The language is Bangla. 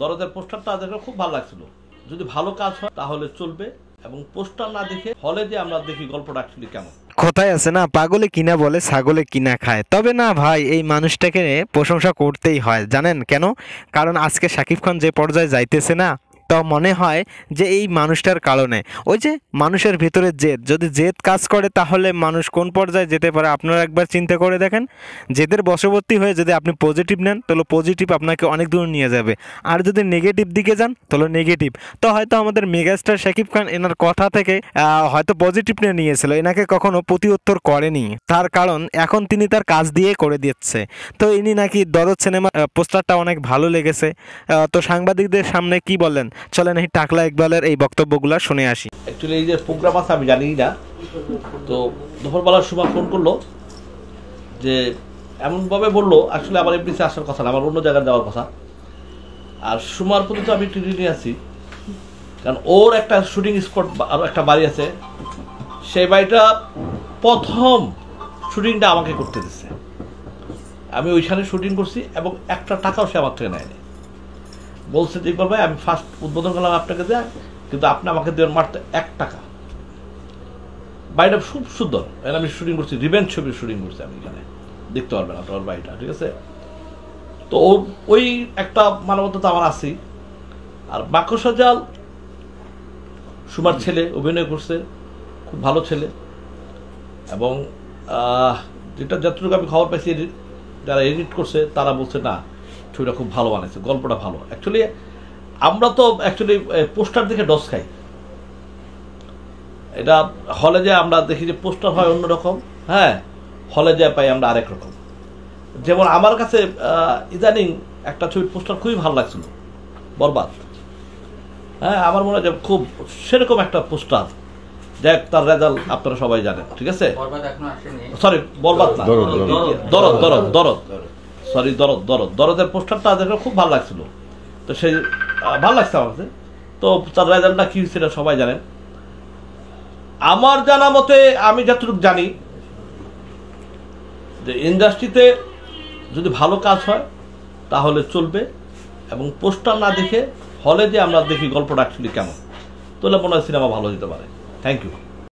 দরদের পোস্টারটা দেখে খুব ভালো লাগছিল। যদি ভালো কাজ হয় তাহলে চলবে, এবং পোস্টার না দেখে হলে যে আমরা দেখি গল্পটা অ্যাকচুয়ালি কেমন। কথায় আছে না, পাগলে কিনা বলে ছাগলে কিনা খায়। তবে না ভাই, এই মানুষটাকে প্রশংসা করতেই হয়। জানেন কেন? কারণ আজকে শাকিব খান যে পর্যায়ে যাইতেছে না, তো মনে হয় যে এই মানুষটার কারণে। ওই যে মানুষের ভিতরে জেদ, যদি জেদ কাজ করে তাহলে মানুষ কোন পর্যায়ে যেতে পারে আপনারা একবার চিন্তা করে দেখেন। জেদের বশবর্তী হয়ে যদি আপনি পজিটিভ নেন তাহলে পজিটিভ আপনাকে অনেক দূর নিয়ে যাবে, আর যদি নেগেটিভ দিকে যান তাহলে নেগেটিভ। তো হয়তো আমাদের মেগাস্টার শাকিব খান এনার কথা থেকে হয়তো পজিটিভ নিয়ে নিয়েছিল, এনাকে কখনো প্রতি উত্তর করেনি। তার কারণ এখন তিনি তার কাজ দিয়ে করে দিচ্ছে। তো ইনি নাকি দরদ সিনেমা পোস্টারটা অনেক ভালো লেগেছে। তো সাংবাদিকদের সামনে কি বললেন, চলেন এই টাকলা ইকবালের এই বক্তব্যগুলো শুনে আসি। অ্যাকচুয়ালি এই যে প্রোগ্রাম আছে আমি জানি না, তো দুপুরবেলার সময় ফোন করলো যে এমনভাবে বললো, আসলে আমার এমনিতে আসার কথা না, আমার অন্য জায়গায় যাওয়ার কথা। আর সুমার প্রতি তো আমি একটু ঋণী আছি, কারণ ওর একটা শুটিং স্পট আর একটা বাড়ি আছে, সেই বাড়িটা প্রথম শুটিংটা আমাকে করতে দিচ্ছে। আমি ওইখানে শুটিং করছি এবং একটা টাকাও সে আমার থেকে নেয়নি। বলছে যে ইকবাল ভাই, আমি ফার্স্ট উদ্বোধন করলাম আপনাকে দেয়, কিন্তু আপনি আমাকে দেবেন মাত্র 1 টাকা। বাড়িটা খুব সুন্দর, আমি শুটিং করছি, রিভেঞ্জ ছবির শুটিং করছি আমি এখানে, দেখতে পারবেন আপনার বাড়িটা, ঠিক আছে? তো ওই একটা মানবতা আমার আছেই। আর বাকশা জাল সুমার ছেলে অভিনয় করছে, খুব ভালো ছেলে। এবং যেটা যতটুকু আমি খবর পাইছি, যারা এডিট করছে তারা বলছে না, ছবিটা খুব ভালো বানাইছে, গল্পটা ভালো। অ্যাকচুয়ালি আমরা তো পোস্টার দেখে ডস খাই। এটা হলে যে আমরা দেখি যে পোস্টার হয় অন্যরকম, হ্যাঁ, হলে যে পাই আমরা আরেক রকম। যেমন আমার কাছে ইদানিং একটা ছবির পোস্টার খুবই ভালো লাগছিল, বরবাদ। হ্যাঁ, আমার মনে হয় যে খুব সেরকম একটা পোস্টার, দেখ তার রেজাল্ট আপনারা সবাই জানেন, ঠিক আছে? সরি, বরবাদ না, দরদের পোস্টারটা দেখে খুব ভালো লাগছিল। তো সেই ভালো লাগছে আমার কাছে। তো তার রেজাল্টটা কি হয়েছে এটা সবাই জানেন। আমার জানা মতে, আমি যতটুকু জানি যে ইন্ডাস্ট্রিতে যদি ভালো কাজ হয় তাহলে চলবে, এবং পোস্টার না দেখে হলে যে আমরা দেখি গল্পটা অ্যাকচুয়ালি কেমন, তাহলে মনে হয় সিনেমা ভালো হতে পারে। Thank you.